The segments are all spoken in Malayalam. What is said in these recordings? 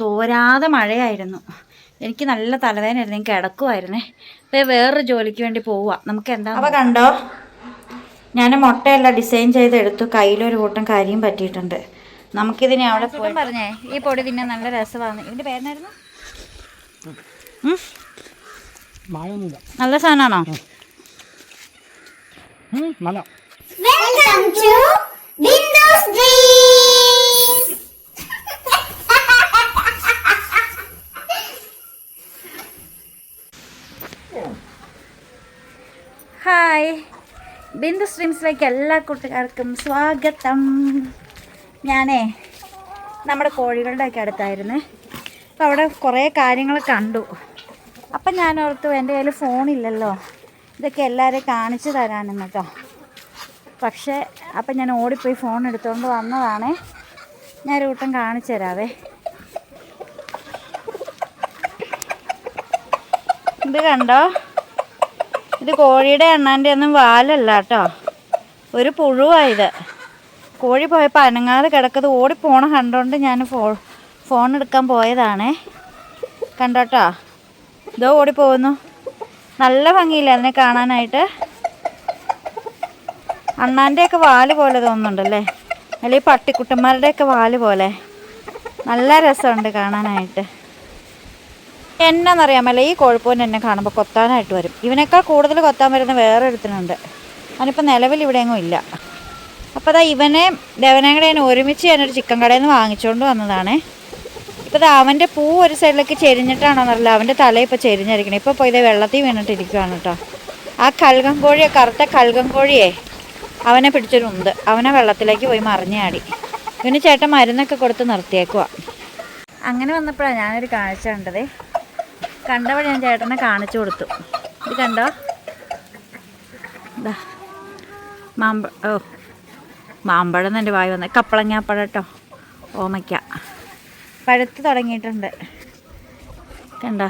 തോരാതെ മഴയായിരുന്നു. എനിക്ക് നല്ല തലവേദനയായിരുന്നു. എനിക്ക് കിടക്കുമായിരുന്നേ. അപ്പോൾ വേറൊരു ജോലിക്ക് വേണ്ടി പോവുക. നമുക്ക് എന്താ അപ്പോൾ കണ്ടോ, ഞാൻ മുട്ടയെല്ലാം ഡിസൈൻ ചെയ്തെടുത്തു. കയ്യിലൊരു കൂട്ടം കരിയും പറ്റിയിട്ടുണ്ട്. നമുക്കിതിനെ അവിടെ പോയി പറഞ്ഞേ. ഈ പൊടി തിന്നാൻ നല്ല രസമാണ്. ഇതിൻ്റെ പേരെന്നായിരുന്നു? നല്ല സാധനമാണോ? ഹായ്, ബിന്ദു സ്ട്രീംസിലേക്ക് എല്ലാ കൂട്ടുകാർക്കും സ്വാഗതം. ഞാനേ നമ്മുടെ കോഴികളുടെയൊക്കെ അടുത്തായിരുന്നു. അപ്പോൾ അവിടെ കുറേ കാര്യങ്ങൾ കണ്ടു. അപ്പം ഞാൻ ഓർത്തു എൻ്റെ കയ്യിൽ ഫോണില്ലല്ലോ, ഇതൊക്കെ എല്ലാവരെയും കാണിച്ചു തരാനെന്ന് കേട്ടോ. പക്ഷേ അപ്പം ഞാൻ ഓടിപ്പോയി ഫോൺ എടുത്തുകൊണ്ട് വന്നതാണേ. ഞാൻ ഒരു കൂട്ടം കാണിച്ചു തരാവേ. ഇത് കണ്ടോ, ഇത് കോഴിയുടെ അണ്ണാൻ്റെ ഒന്നും വാലല്ല കേട്ടോ, ഒരു പുഴുവായത്. കോഴി പോയപ്പോൾ അനങ്ങാതെ കിടക്കുന്നത് ഓടിപ്പോണ കണ്ടോണ്ട് ഞാൻ ഫോൺ എടുക്കാൻ പോയതാണേ. കണ്ടോട്ടോ, ഇതോ ഓടിപ്പോകുന്നു. നല്ല ഭംഗിയില്ല അതിനെ കാണാനായിട്ട്. അണ്ണാൻ്റെയൊക്കെ വാല് പോലെ തോന്നുന്നുണ്ടല്ലേ, അല്ലെങ്കിൽ പട്ടിക്കുട്ടന്മാരുടെയൊക്കെ വാല് പോലെ. നല്ല രസമുണ്ട് കാണാനായിട്ട്. എന്നാന്നറിയാമല്ലോ, ഈ കോഴിപ്പോൻ എന്നെ കാണുമ്പോൾ കൊത്താനായിട്ട് വരും. ഇവനേക്കാൾ കൂടുതൽ കൊത്താൻ വരുന്ന വേറെ ഒരുത്തനുണ്ട്. അവനിപ്പോൾ നിലവിൽ ഇവിടെയെങ്ങും ഇല്ല. അപ്പോൾ അതാ ഇവനെ ദേവനയും കൂടെ ഞാൻ ഒരുമിച്ച് ഞാനൊരു ചിക്കൻ കടയിൽ നിന്ന് വാങ്ങിച്ചുകൊണ്ട് വന്നതാണേ. ഇപ്പോൾ അവൻ്റെ പൂ ഒരു സൈഡിലേക്ക് ചെരിഞ്ഞിട്ടാണോന്നറിയില്ല, അവൻ്റെ തല ഇപ്പോൾ ചെരിഞ്ഞിരിക്കണം. ഇപ്പോൾ പോയി ഇത് വെള്ളത്തിൽ വീണിട്ടിരിക്കുകയാണ് കേട്ടോ. ആ കൽകം കോഴിയെ, കറുത്ത കൽകം കോഴിയെ അവനെ പിടിച്ചൊരുണ്ട്. അവനെ വെള്ളത്തിലേക്ക് പോയി മറിഞ്ഞാടി. ഇവന് ചേട്ടൻ മരുന്നൊക്കെ കൊടുത്ത് നിർത്തിയേക്കുക. അങ്ങനെ വന്നപ്പോഴാണ് ഞാനൊരു കാഴ്ച കണ്ടതേ. കണ്ടവഴി ഞാൻ ചേട്ടനെ കാണിച്ചു കൊടുത്തു. ഇത് കണ്ടോ, ഇതാ മാമ്പഴം എൻ്റെ വായി വന്നത്. കപ്പളങ്ങാപ്പഴം കേട്ടോ, ഓമയ്ക്ക പഴുത്ത് തുടങ്ങിയിട്ടുണ്ട്. കണ്ടോ,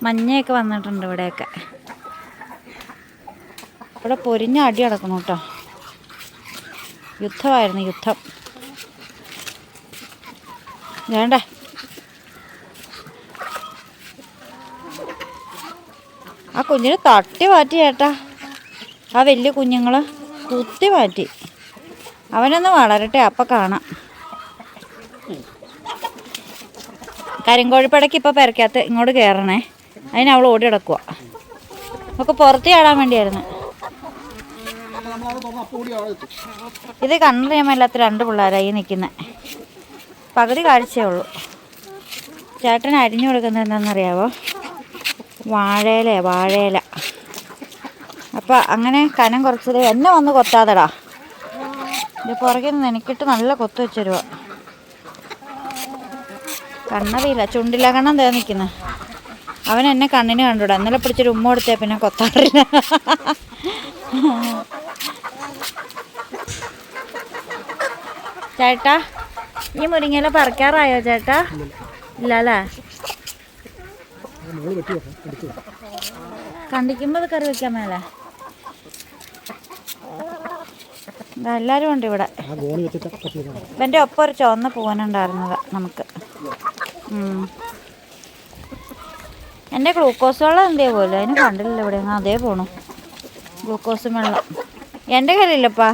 മഞ്ഞയൊക്കെ വന്നിട്ടുണ്ട് ഇവിടെയൊക്കെ. ഇവിടെ പൊരിഞ്ഞ അടി നടക്കണം കേട്ടോ. യുദ്ധമായിരുന്നു, യുദ്ധം. വേണ്ടേ, ആ കുഞ്ഞിന് തട്ടി മാറ്റി ചേട്ടാ. ആ വലിയ കുഞ്ഞുങ്ങൾ കുത്തി മാറ്റി. അവനൊന്ന് വളരട്ടെ, അപ്പം കാണാം. കരിങ്കോഴിപ്പടയ്ക്ക് ഇപ്പോൾ പെരക്കകത്ത് ഇങ്ങോട്ട് കയറണേ. അതിന് അവൾ ഓടി കിടക്കുക. നമുക്ക് പുറത്ത് ചാടാൻ വേണ്ടിയായിരുന്നു. ഇത് കണ്ടറിയാമല്ലാത്ത രണ്ട് പിള്ളേരായി നിൽക്കുന്നത്. പകുതി കാഴ്ചയേ ഉള്ളൂ. ചേട്ടൻ അരിഞ്ഞു കൊടുക്കുന്നത് എന്താണെന്നറിയാവോ? വാഴയില. അപ്പം അങ്ങനെ കനം കുറച്ചത് എന്നെ വന്ന് കൊത്താതെടാ. ഇത് പുറകിൽ നിന്ന് എനിക്കിട്ട് നല്ല കൊത്തു വെച്ചരുവോ. കണ്ണറിയില്ല, ചുണ്ടില്ല കണ്ണം തേ നിൽക്കുന്നത്. അവൻ എന്നെ കണ്ണിന് കണ്ടുകൂടാ. ഇന്നലെ പിടിച്ചൊരു ഉമ്മ കൊടുത്തേ പിന്നെ കൊത്താറില്ല. ചേട്ടാ, ഈ മുരിങ്ങയില പറിക്കാറായോ ചേട്ടാ? ഇല്ല അല്ലേ? കണ്ടിക്കുമ്പോൾ അത് കറി വെക്കാൻ മേലെ. എല്ലാവരും ഉണ്ട് ഇവിടെ. ഇവൻ്റെ ഒപ്പം ഒരു ചുവന്ന പൂവനുണ്ടായിരുന്നത് നമുക്ക്. എൻ്റെ ഗ്ലൂക്കോസ് വെള്ളം എന്തേ പോലെ അതിന് കണ്ടില്ല ഇവിടെ. അതേ പോണു ഗ്ലൂക്കോസും വെള്ളം. എൻ്റെ കയ്യിലില്ലപ്പാ,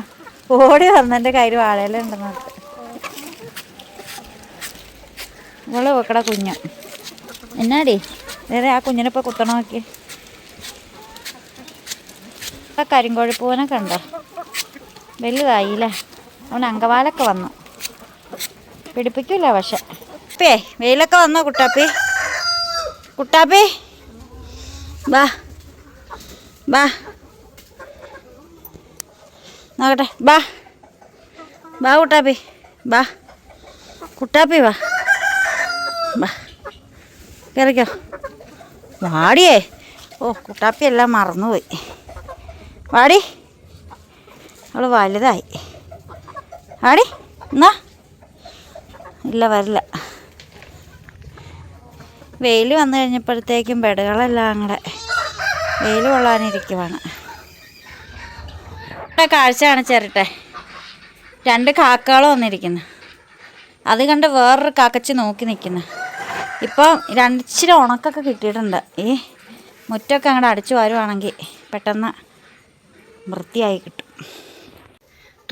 ഓടി വന്ന് എൻ്റെ കയ്യിൽ വാഴയിലുണ്ടെന്ന് പറഞ്ഞിട്ട്. ഇവള് വെക്കട കുഞ്ഞ് എന്നാടി വേറെ ആ കുഞ്ഞിനിപ്പോൾ കുത്തണ നോക്കി. ആ കരിങ്കോഴിപ്പൂവനൊക്കെ ഉണ്ടോ, വലുതായില്ലേ. അവൻ അങ്കവാലൊക്കെ വന്നു. പിടിപ്പിക്കില്ല പക്ഷെ. വെയിലൊക്കെ വന്നോ കുട്ടാപ്പി? വാ നോക്കട്ടെ. വാ കുട്ടാപ്പി വാ കയറിക്കോ. വാടിയേ. ഓ, കുട്ടാപ്പി എല്ലാം മറന്നുപോയി. വാടി, അവൾ വലുതായി. വാടി. എന്നാ ഇല്ല, വരില്ല. വെയിൽ വന്നു കഴിഞ്ഞപ്പോഴത്തേക്കും ബെഡുകളെല്ലാം കൂടെ വെയിൽ കൊള്ളാനിരിക്കുവാണ്. കാഴ്ച കാണിച്ചേരട്ടെ. 2 കാക്കകൾ വന്നിരിക്കുന്നു. അത് കണ്ട് വേറൊരു കാക്കച്ചി നോക്കി നിൽക്കുന്നു. ഇപ്പം ഇച്ചിരി ഉണക്കൊക്കെ കിട്ടിയിട്ടുണ്ട്. ഈ മുറ്റമൊക്കെ അങ്ങോട്ട് അടിച്ചു വരുവാണെങ്കിൽ പെട്ടെന്ന് വൃത്തിയായി കിട്ടും.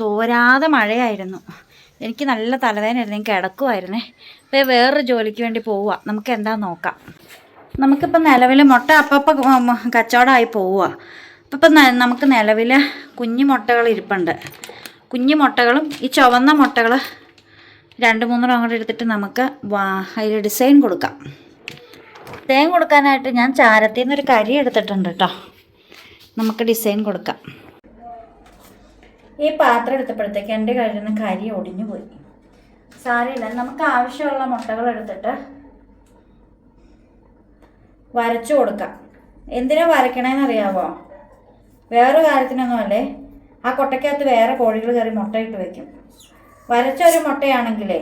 തോരാതെ മഴയായിരുന്നു. എനിക്ക് നല്ല തലവേദനയായിരുന്നു. എനിക്ക് കിടക്കുമായിരുന്നേ. അപ്പോൾ വേറൊരു ജോലിക്ക് വേണ്ടി പോവുക. നമുക്ക് എന്താണെന്ന് നോക്കാം. നമുക്കിപ്പോൾ നിലവിൽ മുട്ട അപ്പം കച്ചവടമായി പോവുക. അപ്പം നമുക്ക് നിലവിൽ കുഞ്ഞു മുട്ടകൾ ഇരിപ്പുണ്ട്. കുഞ്ഞു മുട്ടകളും ഈ ചുവന്ന മുട്ടകൾ 2-3 അങ്ങോട്ട് എടുത്തിട്ട് നമുക്ക് അതിൽ ഡിസൈൻ കൊടുക്കാം. ഡിസൈൻ കൊടുക്കാനായിട്ട് ഞാൻ ചാരത്തിൽ നിന്നൊരു കരി എടുത്തിട്ടുണ്ട് കേട്ടോ. നമുക്ക് ഡിസൈൻ കൊടുക്കാം. ഈ പാത്രം എടുത്തപ്പോഴത്തേക്ക് എൻ്റെ കയ്യിൽ നിന്ന് കരി ഒടിഞ്ഞു പോയി. സാരമില്ല, നമുക്ക് ആവശ്യമുള്ള മുട്ടകൾ എടുത്തിട്ട് വരച്ചു കൊടുക്കാം. എന്തിനാ വരയ്ക്കണേന്ന് അറിയാമോ? വേറൊരു കാര്യത്തിനൊന്നുമല്ലേ. ആ കൊട്ടയ്ക്കകത്ത് വേറെ കോഴികൾ കയറി മുട്ടയിട്ട് വയ്ക്കും. വരച്ചൊരു മുട്ടയാണെങ്കിലേ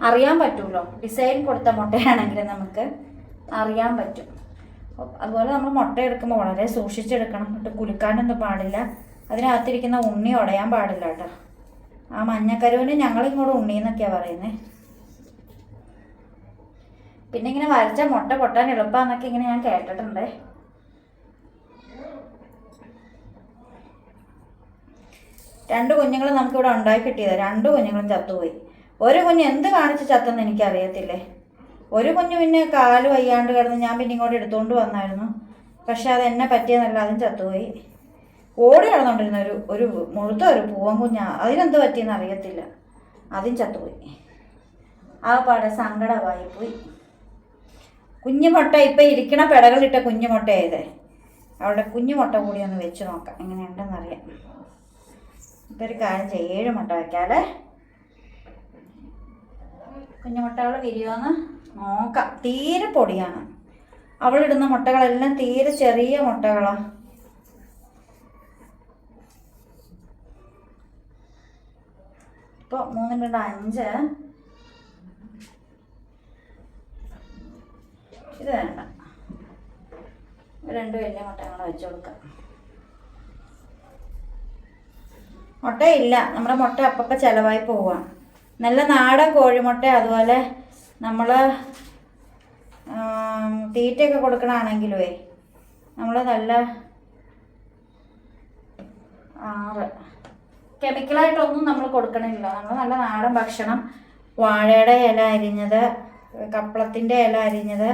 അറിയാൻ പറ്റുമല്ലോ. ഡിസൈൻ കൊടുത്ത മുട്ടയാണെങ്കിൽ നമുക്ക് അറിയാൻ പറ്റും. അതുപോലെ നമ്മൾ മുട്ട എടുക്കുമ്പോൾ വളരെ സൂക്ഷിച്ചെടുക്കണം. എന്നിട്ട് കുലുക്കാനൊന്നും പാടില്ല. അതിനകത്തിരിക്കുന്ന ഉണ്ണി ഉടയാൻ പാടില്ല കേട്ടോ. ആ മഞ്ഞക്കരുവിന് ഞങ്ങളിങ്ങോട്ട് ഉണ്ണി എന്നൊക്കെയാണ് പറയുന്നത്. പിന്നെ ഇങ്ങനെ വരച്ച മുട്ട പൊട്ടാൻ എളുപ്പമാണെന്നൊക്കെ ഇങ്ങനെ ഞാൻ കേട്ടിട്ടുണ്ട്. രണ്ട് കുഞ്ഞുങ്ങൾ നമുക്കിവിടെ ഉണ്ടാക്കി കിട്ടിയത്. 2 കുഞ്ഞുങ്ങളും ചത്തുപോയി. ഒരു കുഞ്ഞ് എന്ത് കാണിച്ച് ചത്തെന്ന് എനിക്കറിയത്തില്ലേ. ഒരു കുഞ്ഞ് പിന്നെ കാല് വയ്യാണ്ട് കിടന്ന് ഞാൻ പിന്നെ ഇങ്ങോട്ട് എടുത്തുകൊണ്ട് വന്നായിരുന്നു. പക്ഷെ അതെന്നെ പറ്റിയെന്നല്ല, അതും ചത്തുപോയി. ഓടി കിടന്നുകൊണ്ടിരുന്ന ഒരു മുഴുത്ത ഒരു പൂവൻ കുഞ്ഞാ. അതിനെന്ത് പറ്റിയെന്ന് അറിയത്തില്ല, അതും ചത്തുപോയി. ആ പാടെ സങ്കടമായിപ്പോയി. കുഞ്ഞുമുട്ട ഇപ്പം ഇരിക്കണ പെടകളിട്ട കുഞ്ഞുമുട്ടയായതേ. അവിടെ കുഞ്ഞുമുട്ട കൂടി ഒന്ന് വെച്ച് നോക്കാം എങ്ങനെയുണ്ടെന്നറിയാം. ഇപ്പം ഒരു കാര്യം ചെയ്യാം, 7 മുട്ട വയ്ക്കാതെ കുഞ്ഞുമുട്ടകൾ വിരിയുമെന്ന് നോക്കാം. തീരെ പൊടിയാണ്. അവളിടുന്ന മുട്ടകളെല്ലാം തീരെ ചെറിയ മുട്ടകളാണ്. ഇപ്പോൾ 3 × 5. ഇത് വേണ്ട, 2 വലിയ മുട്ടകൾ വെച്ച് കൊടുക്കാം. മുട്ടയില്ല, നമ്മുടെ മുട്ട അപ്പം ചിലവായി പോവുകയാണ്. നല്ല നാടൻ കോഴിമുട്ട, അതുപോലെ നമ്മൾ തീറ്റയൊക്കെ കൊടുക്കണമെങ്കിലുമേ നമ്മൾ നല്ല 6 കെമിക്കലായിട്ടൊന്നും നമ്മൾ കൊടുക്കണില്ല. നമ്മൾ നല്ല നാടൻ ഭക്ഷണം, വാഴയുടെ ഇല അരിഞ്ഞത്, കപ്പളത്തിൻ്റെ ഇല അരിഞ്ഞത്,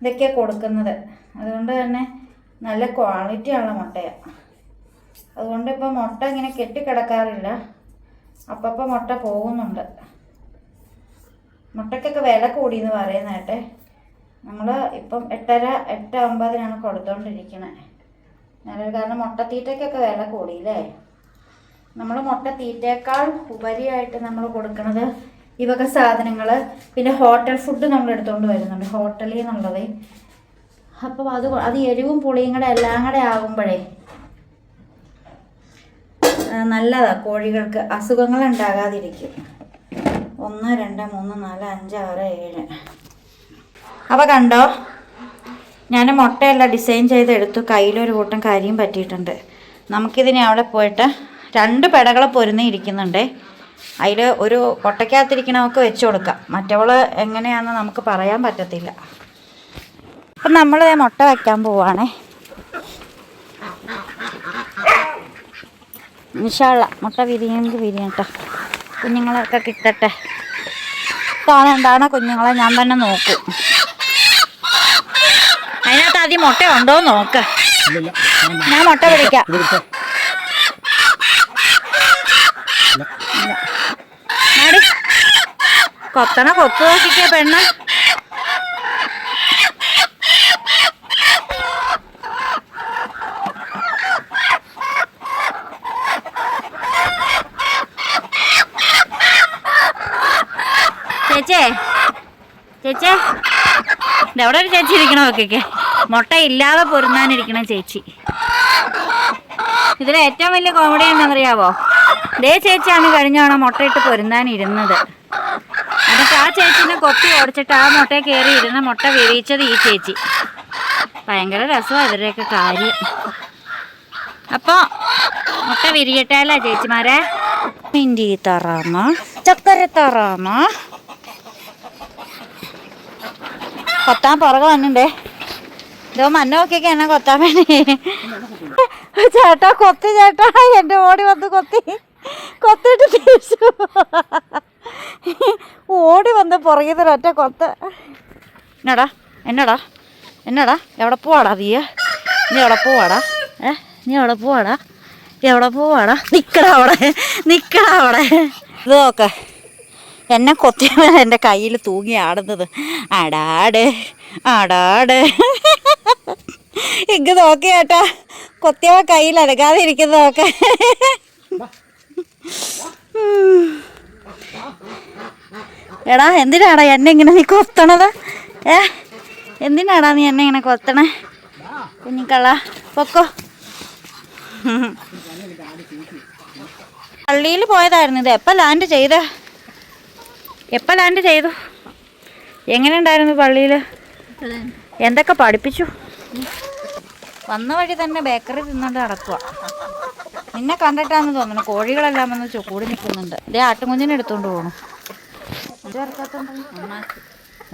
ഇതൊക്കെയാണ് കൊടുക്കുന്നത്. അതുകൊണ്ട് തന്നെ നല്ല ക്വാളിറ്റിയുള്ള മുട്ടയാണ്. അതുകൊണ്ട് ഇപ്പോൾ മുട്ട ഇങ്ങനെ കെട്ടിക്കിടക്കാറില്ല. അപ്പം മുട്ട പോകുന്നുണ്ട്. മുട്ടയ്ക്കൊക്കെ വില കൂടിയെന്ന് പറയുന്നതായിട്ടെ. നമ്മൾ ഇപ്പം 8:30-8:50 കൊടുത്തുകൊണ്ടിരിക്കണേ. കാരണം മുട്ടത്തീറ്റയ്ക്കൊക്കെ വില കൂടിയില്ലേ. നമ്മൾ മുട്ടത്തീറ്റയേക്കാൾ ഉപരിയായിട്ട് നമ്മൾ കൊടുക്കുന്നത് ഈ വക സാധനങ്ങൾ. പിന്നെ ഹോട്ടൽ ഫുഡ് നമ്മൾ എടുത്തുകൊണ്ട് വരുന്നുണ്ട്, ഹോട്ടലിൽ നിന്നുള്ളത്. അപ്പം അത് എരിവും പുളിയും കൂടെ എല്ലാം കൂടെ ആകുമ്പോഴേ നല്ലതാണ്. കോഴികൾക്ക് അസുഖങ്ങൾ ഉണ്ടാകാതിരിക്കും. 1 2 3 4 5 6 7. അപ്പോൾ കണ്ടോ, ഞാൻ മുട്ടയെല്ലാം ഡിസൈൻ ചെയ്തെടുത്തു. കയ്യിലൊരു കൂട്ടം കരിയും പറ്റിയിട്ടുണ്ട്. നമുക്കിതിനെ അവിടെ പോയിട്ട് 2 പെടകളെ പൊരുന്നിരിക്കുന്നുണ്ട്. അതിൽ ഒരു കൊട്ടയ്ക്കകത്തിരിക്കണമൊക്കെ വെച്ച് കൊടുക്കാം. മറ്റവൾ എങ്ങനെയാണെന്ന് നമുക്ക് പറയാൻ പറ്റത്തില്ല. അപ്പം നമ്മൾ മുട്ട വയ്ക്കാൻ പോവാണേ. ഇൻഷാള്ള മുട്ട വിരിയെങ്കിൽ വിരിയട്ടെ, കുഞ്ഞുങ്ങളൊക്കെ കിട്ടട്ടെ. കാണണ്ടാണ് കുഞ്ഞുങ്ങളെ ഞാൻ തന്നെ നോക്കും. അതിനകത്ത് ആദ്യം മുട്ട ഉണ്ടോ നോക്ക. ഞാൻ മുട്ട പിടിക്കാം. കൊത്തണ കൊത്തു നോക്കിക്കേ പെണ്ണ്. ചേച്ചേ ചേച്ചേ, ഇതെവിടെ ഒരു ചേച്ചി ഇരിക്കണ നോക്കിക്കേ. മുട്ട ഇല്ലാതെ പൊരുന്നാനിരിക്കണം ചേച്ചി. ഇതിൽ ഏറ്റവും വലിയ കോമഡി എന്താണെന്നറിയാവോ? ദേ ചേച്ചിയാണ് കഴിഞ്ഞ തവണ മുട്ടയിട്ട് പൊരുന്നാനിരുന്നത്. എന്നിട്ട് ആ ചേച്ചിനെ കൊത്തി ഓടിച്ചിട്ട് ആ മുട്ടയെ കയറി ഇരുന്ന് മുട്ട വിരിയിച്ചത് ഈ ചേച്ചി. ഭയങ്കര രസമാണ് ഇവരുടെയൊക്കെ കാര്യം. അപ്പോൾ മുട്ട വിരിയട്ടെ അല്ലേ ചേച്ചിമാരെ? മിൻറ്റി താറാമ, ചക്കര താറാമ. കൊത്താൻ പുറകെ വന്നിണ്ടേ. ഇതോ മണ്ണൊക്കെയൊക്കെ എന്നെ കൊത്താൻ വേണ്ടി. ചേട്ടാ കൊത്തി, ചേട്ടാ എൻ്റെ ഓടി വന്ന് കൊത്തിയിട്ട് തിരിച്ചു ഓടി വന്ന് പുറകിൽ ഒറ്റ കൊത്ത്. എന്നടാ എവിടെ പോവാടാ നീ എവിടെ പോവാടാ? നീ എവിടെ പോവാടാ? നിക്കടാ അവിടെ. ഇത് നോക്ക, എന്നെ കൊത്തിയ എൻ്റെ കയ്യിൽ തൂങ്ങി ആടുന്നത്. ആടാട് ഇങ്ങ് നോക്കി ചേട്ടാ, കൊത്തിയവ കയ്യിൽ അനങ്ങാതെ ഇരിക്കുന്നത് നോക്ക. എടാ എന്തിനാടാ എന്നെ ഇങ്ങനെ നീ കൊത്തണത്? എന്തിനാടാ നീ എന്നെ ഇങ്ങനെ കൊത്തണേ? കുഞ്ഞിക്കള്ള പൊക്കോ. പള്ളിയിൽ പോയതായിരുന്നു. ഇത് എപ്പോൾ ലാൻഡ് ചെയ്തു? എങ്ങനെ ഉണ്ടായിരുന്നു പള്ളിയിൽ? എന്തൊക്കെ പഠിപ്പിച്ചു? വന്ന വഴി തന്നെ ബേക്കറി തിന്നുകൊണ്ട് നടക്കുക. നിന്നെ കണ്ടിട്ടാന്ന് തോന്നുന്നു കോഴികളെല്ലാം വന്ന് കൂടി നിൽക്കുന്നുണ്ട്. ഇതേ ആട്ടുംകുഞ്ഞിനെ എടുത്തുകൊണ്ട് പോകണം.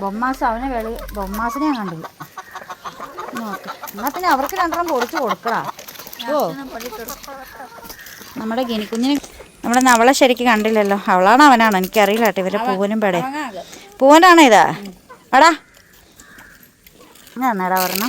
ബൊമ്മാസ് ബൊമ്മാസിനെ ഞാൻ കണ്ടില്ല. നോക്ക്, എന്നാൽ പിന്നെ അവർക്ക് രണ്ടെണ്ണം പൊടിച്ച് കൊടുക്കടാ. ഓ, നമ്മുടെ ഗിനിക്കുഞ്ഞിന് നമ്മുടെ നവളെ ശരിക്കും കണ്ടില്ലല്ലോ. അവളാണോ അവനാണോ എനിക്കറിയില്ല കേട്ടോ. ഇവരെ പൂവനും പെടേ പൂവനാണോ ഇതാ? എടാ എന്നാടാ പറഞ്ഞ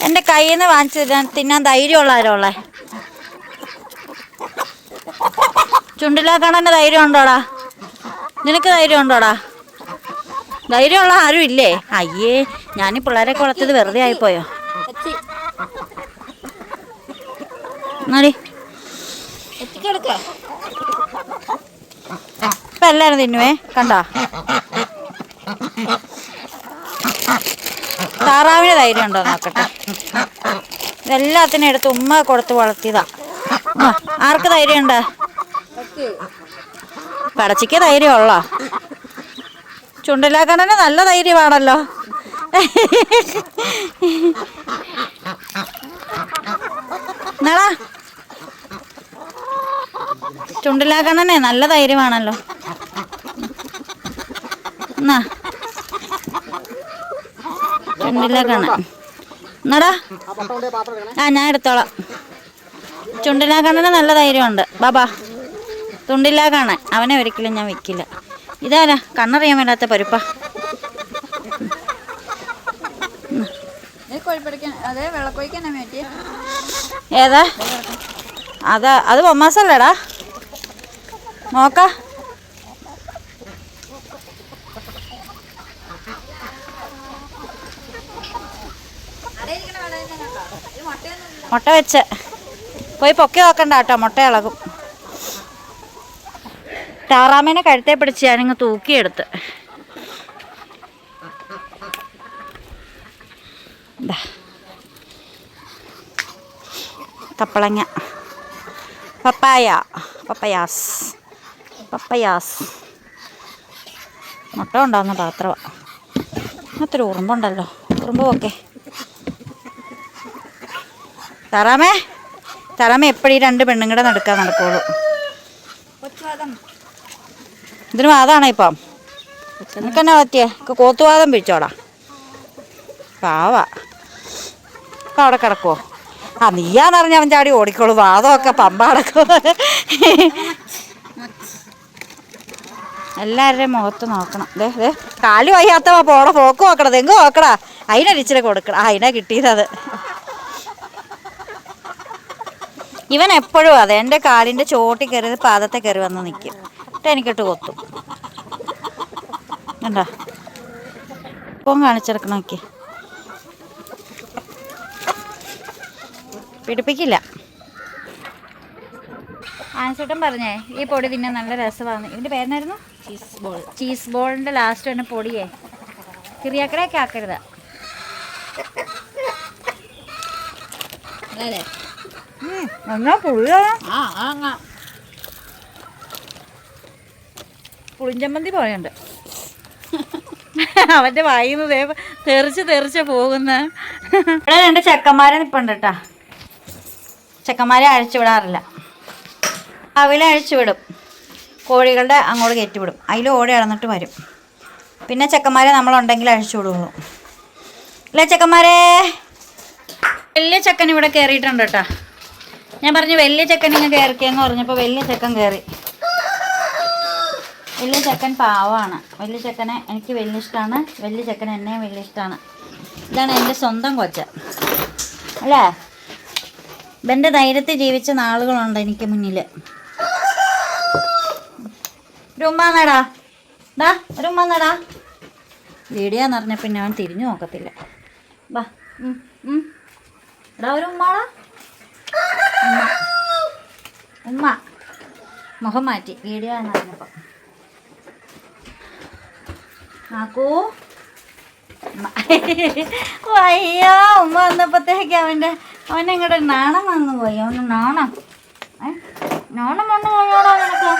എൻ്റെ കയ്യിൽ നിന്ന് വാങ്ങിച്ച് തിന്നാൻ ധൈര്യമുള്ളവരുള്ളേ. ചുണ്ടിലാക്കണൻ്റെ ധൈര്യം ഉണ്ടോടാ? നിനക്ക് ധൈര്യം ഉണ്ടോടാ? ധൈര്യമുള്ള ആരും ഇല്ലേ? അയ്യേ, ഞാനീ പിള്ളേരൊക്കെ വളർത്തത് വെറുതെ ആയിപ്പോയോ? എന്നാടി ഇപ്പം എല്ലാവരും തിന്നുവേ, കണ്ടോ? താറാവിന് ധൈര്യം ഉണ്ടോ നോക്കട്ടെ. ഇതെല്ലാത്തിനും എടുത്ത് ഉമ്മ കൊടുത്ത് വളർത്തിയതാ. ആർക്ക് ധൈര്യം ഉണ്ട്? പടച്ചിക്ക് ധൈര്യമുള്ള. ചുണ്ടിലാക്കണന് നല്ല ധൈര്യമാണല്ലോ. എന്നാടാ, ചുണ്ടിലാക്കണനെ നല്ല ധൈര്യമാണല്ലോ. എന്നാ ചുണ്ടിലാക്കണ എന്നാടാ, ഞാൻ എടുത്തോളാം. ചുണ്ടിലാക്കണന് നല്ല ധൈര്യമുണ്ട്. ബാബാ, തുണ്ടിലാക്കണൻ അവനെ ഒരിക്കലും ഞാൻ വെക്കില്ല. ഇതാരാ കണ്ണറിയാൻ വേണ്ടാത്ത പരുപ്പാ. ഏതാ അത് ബൊമ്മാസല്ലേടാ? നോക്ക, മുട്ട വെച്ച് പോയി പൊക്കി നോക്കണ്ട കേട്ടോ, മുട്ട ഇളകും. താറാമേനെ കഴുത്തെ പിടിച്ച് ഞാനിങ്ങ് തൂക്കിയെടുത്ത്. കപ്പളങ്ങ, പപ്പയാസ് മുട്ട ഉണ്ടാകുന്ന പാത്രമാണ്. അത്ര ഉറുമ്പുണ്ടല്ലോ, ഉറുമ്പ് ഓക്കെ. താറാമേ എപ്പോഴും രണ്ട് പെണ്ണുങ്ങളുടെ നടക്കുള്ളൂ. ഇതിന് വാദമാണോ ഇപ്പം? നിനക്കെന്നാ പറ്റിയേ? കോത്തുവാദം പിടിച്ചോടാ. പാവാ. അപ്പം അവിടെ കിടക്കുമോ? നീയാന്നറിഞ്ഞ അവൻ ചാടി ഓടിക്കോളൂ. വാദമൊക്കെ പമ്പ കിടക്കും. എല്ലാവരുടെയും മുഖത്ത് നോക്കണം. ദേ കാല് വയ്യാത്ത പോടെ പോക്ക് നോക്കണം. തെങ്ങ് നോക്കടാ. അതിനൊരിച്ചിരി കൊടുക്കണം. അതിനാ കിട്ടിയതത്. ഇവൻ എപ്പോഴും അതെ എൻ്റെ കാലിൻ്റെ ചോട്ടിൽ കയറി പാദത്തെ കയറി വന്ന് നിൽക്കും. എന്നിട്ട് എനിക്കിട്ട് കൊത്തും. എന്താ ഇപ്പം കാണിച്ചെടുക്കണമൊക്കെ പിടിപ്പിക്കില്ല. ആൻസേട്ടൻ പറഞ്ഞേ ഈ പൊടി തിന്നാൻ നല്ല രസമാണ്. ഇതിൻ്റെ പേരെന്നായിരുന്നു? ചീസ് ബോളിൻ്റെ ലാസ്റ്റ് തന്നെ പൊടിയേ കിറിയാക്കടയൊക്കെ ആക്കരുത്. എന്നാ പുളിഞ്ചമ്മന്തി പോയുണ്ട്. അവൻ്റെ വായിന്ന് തെറിച്ച് പോകുന്ന. ഇവിടെ 2 ചെക്കന്മാരെ നിൽപ്പുണ്ട് കേട്ടാ. ചെക്കന്മാരെ അഴിച്ചുവിടാറില്ല. രാവിലെ അഴിച്ചുവിടും, കോഴികളുടെ അങ്ങോട്ട് കയറ്റിവിടും, അതിൽ ഓടി ഇടന്നിട്ട് വരും. പിന്നെ ചെക്കന്മാരെ നമ്മളുണ്ടെങ്കിൽ അഴിച്ചു വിടുള്ളൂ. അല്ലേ ചെക്കന്മാരെ? വലിയ ചെക്കൻ ഇവിടെ കയറിയിട്ടുണ്ട് കേട്ടോ. ഞാൻ പറഞ്ഞു വലിയ ചെക്കൻ ഇങ്ങനെ കയറിക്കെന്ന് പറഞ്ഞപ്പോൾ വലിയ ചെക്കൻ കയറി. വലിയ ചെക്കൻ പാവമാണ്. വലിയ ചെക്കനെ എനിക്ക് വലിയ ഇഷ്ടമാണ്. വലിയ ചെക്കൻ എന്നെയും വലിയ ഇഷ്ടമാണ്. ഇതാണ് എൻ്റെ സ്വന്തം കൊച്ച അല്ലേ? ഇവൻ്റെ ധൈര്യത്തിൽ ജീവിച്ച നാളുകളുണ്ട് എനിക്ക് മുന്നിൽ. ഒരു ഉമ്മാന്നാടാ, ഡാ ഒരു ഉമ്മാന്നാടാ. വീഡിയോ എന്ന് പറഞ്ഞാൽ പിന്നെ അവൻ തിരിഞ്ഞു നോക്കത്തില്ല. വാ എടാ ഒരു ഉമ്മാടാ. ഉമ്മ മുഖം മാറ്റി വീഡിയോ എന്ന് പറഞ്ഞപ്പോൾ. ആക്കൂ അയ്യോ ഉമ്മ വന്നപ്പോഴത്തേക്ക് അവനെങ്ങോട്ട് നാണം വന്നു പോയി. അവന് നാണം വന്നു പോയോടോ നിനക്ക്.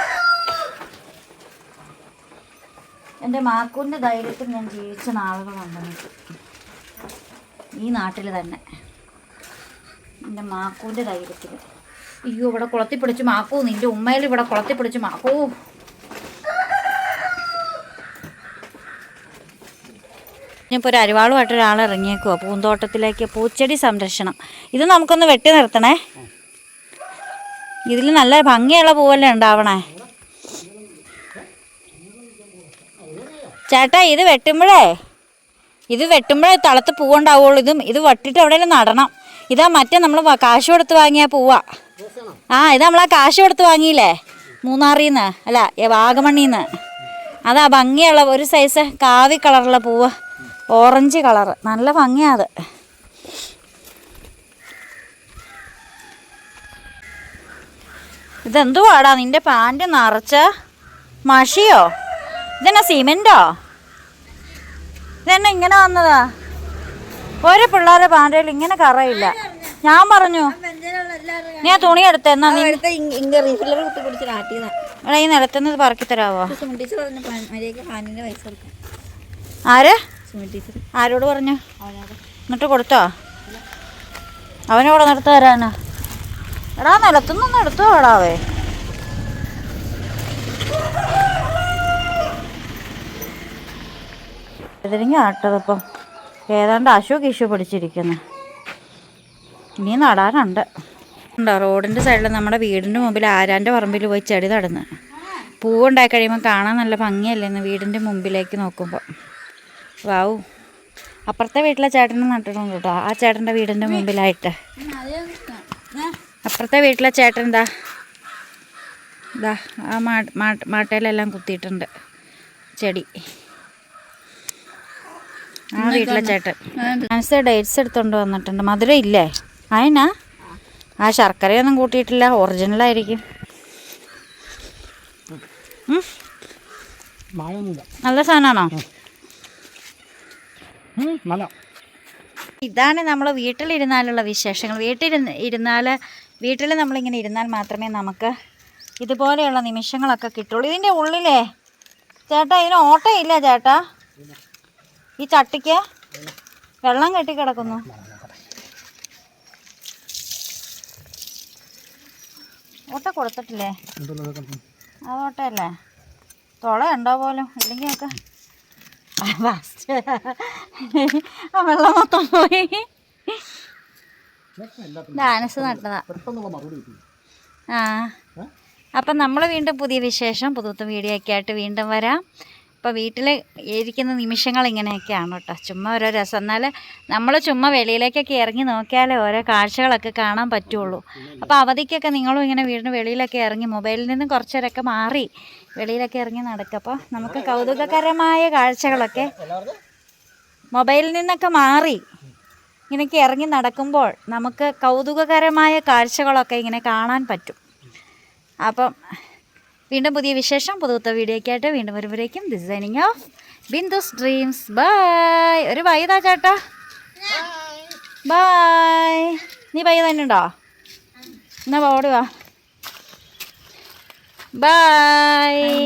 എൻ്റെ മാക്കൂൻ്റെ ധൈര്യത്തിൽ ഞാൻ ജീവിച്ച നാളുകളുണ്ട് എനിക്ക് ഈ നാട്ടിൽ തന്നെ. എൻ്റെ മാക്കൂൻ്റെ ധൈര്യത്തിൽ. അയ്യോ ഇവിടെ കുളത്തിൽ പിടിച്ചു മാക്കൂ. നിൻ്റെ ഉമ്മയിൽ ഇവിടെ കുളത്തിൽ പിടിച്ചു മാക്കൂ. ഞാനിപ്പോൾ ഒരു അരിവാളുമായിട്ട് ഒരാൾ ഇറങ്ങിയേക്കുവാ പൂന്തോട്ടത്തിലേക്ക്. പൂച്ചെടി സംരക്ഷണം. ഇത് നമുക്കൊന്ന് വെട്ടി നിർത്തണേ. ഇതിൽ നല്ല ഭംഗിയുള്ള പൂവല്ലേ ഉണ്ടാവണേ ചേട്ടാ. ഇത് വെട്ടുമ്പോഴേ തളത്ത് പൂവുണ്ടാവുള്ളൂ. ഇത് വെട്ടിയിട്ട് എവിടെയെങ്കിലും നടണം. ഇതാ മറ്റേ നമ്മൾ കാശ് കൊടുത്ത് വാങ്ങിയ പൂവാ. ഇത് നമ്മൾ ആ കാശ് കൊടുത്ത് വാങ്ങിയില്ലേ മൂന്നാറിൽ നിന്ന്, അല്ല വാഗമണ്ണിൽ നിന്ന്. അതാ ഭംഗിയുള്ള ഒരു സൈസ് കാവി കളറുള്ള പൂവ്, ഓറഞ്ച് കളറ്, നല്ല ഭംഗിയാ അത്. ഇതെന്തുവാടാ നിൻ്റെ പാൻറ് നിറച്ച മഷിയോ? ഇതെന്നാ സിമെൻറ്റോ? ഇതെന്നാ ഇങ്ങനെ വന്നതാ? ഓരോ പിള്ളേരുടെ പാൻറിൽ ഇങ്ങനെ കറയില്ല. ഞാൻ പറഞ്ഞു നീ ആ തുണി എടുത്തെന്നാ ഈ നിലത്തുനിന്ന് പറക്കി തരാവോ? ആര് ആരോട് പറഞ്ഞു? എന്നിട്ട് കൊടുത്തോ? അവനോട് നിർത്ത് തരാനാ? എടാ നിലത്തുനിന്നൊന്ന് എടുത്തു വേടാവേ. എതിരിങ്ങ ആട്ടതിപ്പം ഏതാണ്ട് ഇഷ്യൂ പിടിച്ചിരിക്കുന്നു. ഇനി നടാനുണ്ട്. ഉണ്ടോ റോഡിൻ്റെ സൈഡിൽ നമ്മുടെ വീടിൻ്റെ മുമ്പിൽ ആരാൻ്റെ പറമ്പിൽ പോയി ചെടി നടന്ന് പൂവുണ്ടായി കഴിയുമ്പോൾ കാണാൻ നല്ല ഭംഗിയല്ലേന്ന് വീടിൻ്റെ മുമ്പിലേക്ക് നോക്കുമ്പോൾ. വാവു, അപ്പുറത്തെ വീട്ടിലെ ചേട്ടനെ നട്ടിട്ടുണ്ട് കേട്ടോ. ആ ചേട്ടൻ്റെ വീടിൻ്റെ മുമ്പിലായിട്ട്. അപ്പുറത്തെ വീട്ടിലെ ചേട്ടൻ ഇതാ ആ മാട്ടയിലെല്ലാം കുത്തിയിട്ടുണ്ട് ചെടി. ആ വീട്ടിലെ ചേട്ടൻ മനസ്സ് ഡേറ്റ്സ് എടുത്തുകൊണ്ട് വന്നിട്ടുണ്ട്. മധുരം ഇല്ലേ? അതിനാ ആ ശർക്കരയൊന്നും കൂട്ടിയിട്ടില്ല, ഒറിജിനലായിരിക്കും. നല്ല സാധനമാണോ? ഇതാണ് നമ്മൾ വീട്ടിലിരുന്നാലുള്ള വിശേഷങ്ങൾ. വീട്ടിൽ നമ്മളിങ്ങനെ ഇരുന്നാൽ മാത്രമേ നമുക്ക് ഇതുപോലെയുള്ള നിമിഷങ്ങളൊക്കെ കിട്ടുള്ളൂ. ഇതിൻ്റെ ഉള്ളിലേ ചേട്ടാ ഇതിന് ഓട്ടയില്ല ചേട്ടാ. ഈ ചട്ടിക്ക് വെള്ളം കെട്ടിക്കിടക്കുന്നു. ഓട്ട കൊടുത്തിട്ടില്ലേ? അത് ഓട്ടയല്ലേ? തുളയുണ്ടോ പോലും? ഇല്ലെങ്കിൽ ഒക്കെ ആ വെള്ളം മൊത്തം പോയി. ഡാൻസ് നട്ടതാ. അപ്പം നമ്മൾ വീണ്ടും പുതിയ വിശേഷം പുതുത്ത വീഡിയോ ഒക്കെ ആയിട്ട് വീണ്ടും വരാം. ഇപ്പോൾ വീട്ടിൽ ഇരിക്കുന്ന നിമിഷങ്ങൾ ഇങ്ങനെയൊക്കെയാണ് കേട്ടോ. ചുമ്മാ ഓരോ രസം. എന്നാൽ നമ്മൾ ചുമ്മാ വെളിയിലേക്കൊക്കെ ഇറങ്ങി നോക്കിയാലേ ഓരോ കാഴ്ചകളൊക്കെ കാണാൻ പറ്റുള്ളൂ. അപ്പോൾ അവധിക്കൊക്കെ നിങ്ങളും ഇങ്ങനെ വീടിന് വെളിയിലൊക്കെ ഇറങ്ങി മൊബൈലിൽ നിന്നും കുറച്ചേരൊക്കെ മാറി വെളിയിലൊക്കെ ഇറങ്ങി നടക്കുക. അപ്പോൾ നമുക്ക് കൗതുകകരമായ കാഴ്ചകളൊക്കെ മൊബൈലിൽ നിന്നൊക്കെ മാറി ഇങ്ങനെയൊക്കെ ഇറങ്ങി നടക്കുമ്പോൾ നമുക്ക് കൗതുകകരമായ കാഴ്ചകളൊക്കെ ഇങ്ങനെ കാണാൻ പറ്റും. അപ്പം വീണ്ടും പുതിയ വിശേഷം പുതുത്ത വീഡിയോ ഒക്കെ ആയിട്ട് വീണ്ടും വരുമ്പോഴേക്കും designing of Bindu's dreams. Bye. ഒരു ബൈ താ ചേട്ടാ. ബൈ. നീ ബൈ തന്നെ ഉണ്ടോ? എന്നാ ഓടുക. ബൈ.